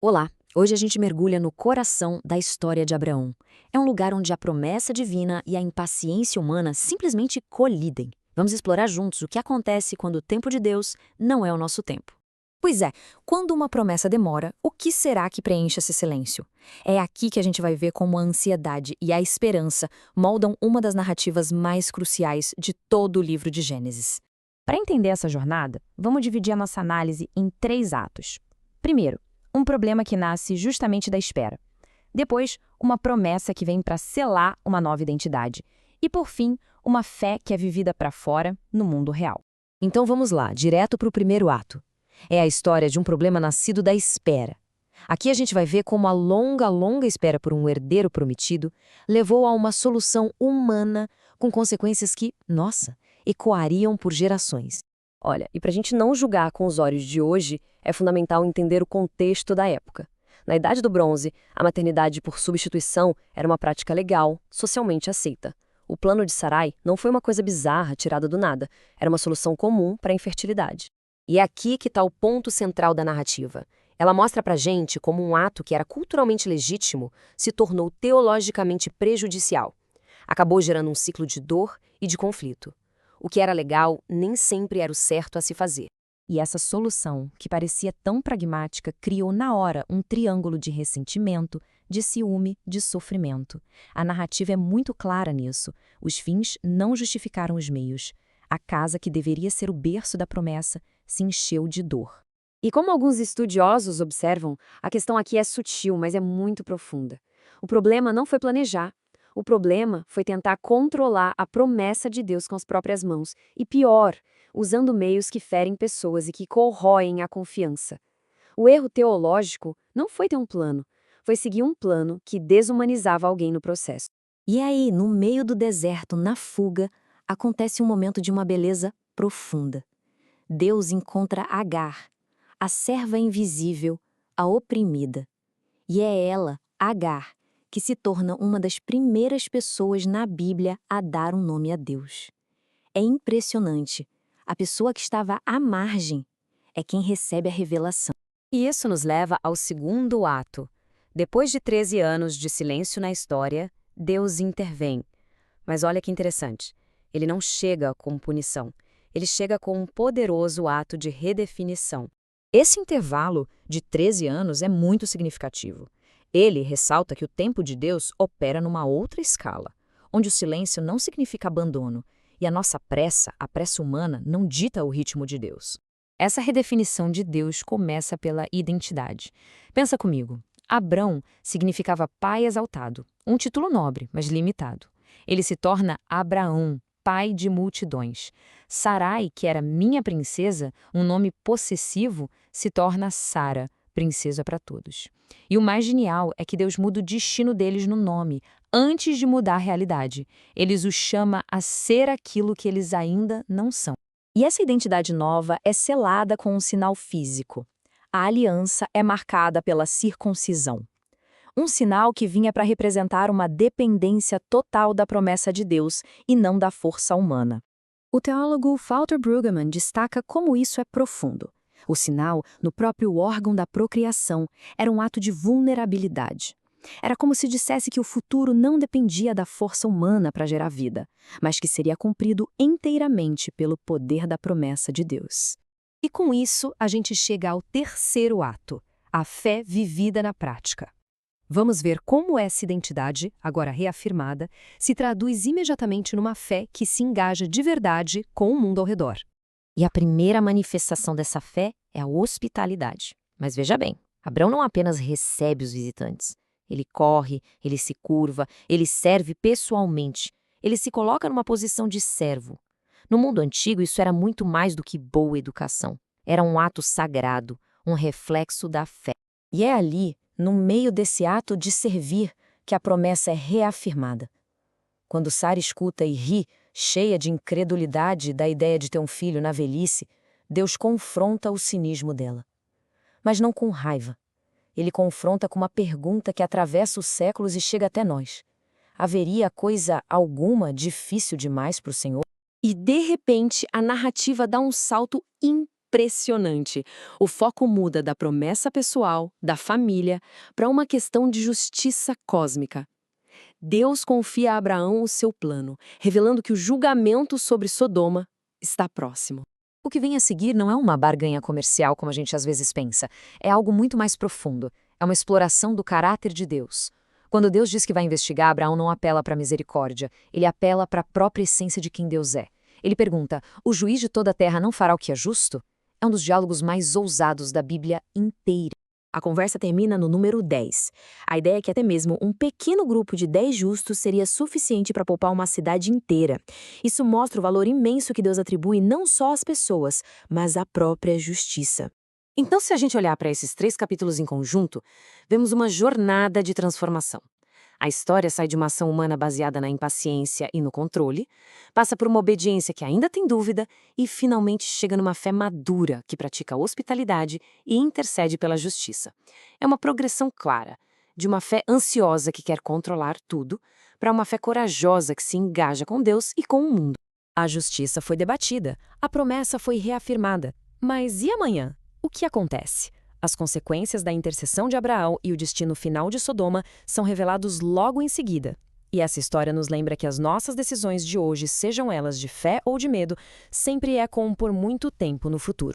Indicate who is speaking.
Speaker 1: Olá! Hoje a gente mergulha no coração da história de Abraão. É um lugar onde a promessa divina e a impaciência humana simplesmente colidem. Vamos explorar juntos o que acontece quando o tempo de Deus não é o nosso tempo. Pois é, quando uma promessa demora, o que será que preenche esse silêncio? É aqui que a gente vai ver como a ansiedade e a esperança moldam uma das narrativas mais cruciais de todo o livro de Gênesis. Para entender essa jornada, vamos dividir a nossa análise em 3 atos. Primeiro, um problema que nasce justamente da espera. Depois, uma promessa que vem para selar uma nova identidade. E, por fim, uma fé que é vivida para fora, no mundo real. Então vamos lá, direto para o primeiro ato. É a história de um problema nascido da espera. Aqui a gente vai ver como a longa espera por um herdeiro prometido levou a uma solução humana com consequências que, nossa, ecoariam por gerações. Olha, e para a gente não julgar com os olhos de hoje, é fundamental entender o contexto da época. Na Idade do Bronze, a maternidade por substituição era uma prática legal, socialmente aceita. O plano de Sarai não foi uma coisa bizarra tirada do nada, era uma solução comum para a infertilidade. E é aqui que está o ponto central da narrativa. Ela mostra pra gente como um ato que era culturalmente legítimo se tornou teologicamente prejudicial. Acabou gerando um ciclo de dor e de conflito. O que era legal nem sempre era o certo a se fazer. E essa solução, que parecia tão pragmática, criou na hora um triângulo de ressentimento, de ciúme, de sofrimento. A narrativa é muito clara nisso. Os fins não justificaram os meios. A casa que deveria ser o berço da promessa se encheu de dor. E como alguns estudiosos observam, a questão aqui é sutil, mas é muito profunda. O problema não foi planejar. O problema foi tentar controlar a promessa de Deus com as próprias mãos. E pior, usando meios que ferem pessoas e que corroem a confiança. O erro teológico não foi ter um plano, foi seguir um plano que desumanizava alguém no processo. E aí, no meio do deserto, na fuga, acontece um momento de uma beleza profunda. Deus encontra Agar, a serva invisível, a oprimida. E é ela, Agar, que se torna uma das primeiras pessoas na Bíblia a dar um nome a Deus. É impressionante. A pessoa que estava à margem é quem recebe a revelação. E isso nos leva ao segundo ato. Depois de 13 anos de silêncio na história, Deus intervém. Mas olha que interessante. Ele não chega com punição. Ele chega com um poderoso ato de redefinição. Esse intervalo de 13 anos é muito significativo. Ele ressalta que o tempo de Deus opera numa outra escala, onde o silêncio não significa abandono, e a nossa pressa, a pressa humana, não dita o ritmo de Deus. Essa redefinição de Deus começa pela identidade. Pensa comigo. Abrão significava pai exaltado, um título nobre, mas limitado. Ele se torna Abraão, pai de multidões. Sarai, que era minha princesa, um nome possessivo, se torna Sara, princesa para todos. E o mais genial é que Deus muda o destino deles no nome, antes de mudar a realidade. Eles os chama a ser aquilo que eles ainda não são. E essa identidade nova é selada com um sinal físico. A aliança é marcada pela circuncisão. Um sinal que vinha para representar uma dependência total da promessa de Deus e não da força humana. O teólogo Walter Brueggemann destaca como isso é profundo. O sinal, no próprio órgão da procriação, era um ato de vulnerabilidade. Era como se dissesse que o futuro não dependia da força humana para gerar vida, mas que seria cumprido inteiramente pelo poder da promessa de Deus. E com isso, a gente chega ao terceiro ato, a fé vivida na prática. Vamos ver como essa identidade, agora reafirmada, se traduz imediatamente numa fé que se engaja de verdade com o mundo ao redor. E a primeira manifestação dessa fé é a hospitalidade. Mas veja bem, Abrão não apenas recebe os visitantes. Ele corre, ele se curva, ele serve pessoalmente. Ele se coloca numa posição de servo. No mundo antigo, isso era muito mais do que boa educação. Era um ato sagrado, um reflexo da fé. E é ali, no meio desse ato de servir, que a promessa é reafirmada. Quando Sara escuta e ri, cheia de incredulidade da ideia de ter um filho na velhice, Deus confronta o cinismo dela. Mas não com raiva. Ele confronta com uma pergunta que atravessa os séculos e chega até nós. Haveria coisa alguma difícil demais para o Senhor? E, de repente, a narrativa dá um salto impressionante.
Speaker 2: impressionante. O foco muda da promessa pessoal, da família, para uma questão de justiça cósmica. Deus confia a Abraão o seu plano, revelando que o julgamento sobre Sodoma está próximo.
Speaker 1: O que vem a seguir não é uma barganha comercial como a gente às vezes pensa. É algo muito mais profundo. É uma exploração do caráter de Deus. Quando Deus diz que vai investigar, Abraão não apela para a misericórdia. Ele apela para a própria essência de quem Deus é. Ele pergunta: o juiz de toda a terra não fará o que é justo? É um dos diálogos mais ousados da Bíblia inteira.
Speaker 3: A conversa termina no número 10. A ideia é que até mesmo um pequeno grupo de 10 justos seria suficiente para poupar uma cidade inteira. Isso mostra o valor imenso que Deus atribui não só às pessoas, mas à própria justiça.
Speaker 2: Então, se a gente olhar para esses 3 capítulos em conjunto, vemos uma jornada de transformação. A história sai de uma ação humana baseada na impaciência e no controle, passa por uma obediência que ainda tem dúvida e finalmente chega numa fé madura que pratica hospitalidade e intercede pela justiça. É uma progressão clara, de uma fé ansiosa que quer controlar tudo, para uma fé corajosa que se engaja com Deus e com o mundo.
Speaker 1: A justiça foi debatida, a promessa foi reafirmada. Mas e amanhã? O que acontece? As consequências da intercessão de Abraão e o destino final de Sodoma são revelados logo em seguida. E essa história nos lembra que as nossas decisões de hoje, sejam elas de fé ou de medo, sempre ecoam por muito tempo no futuro.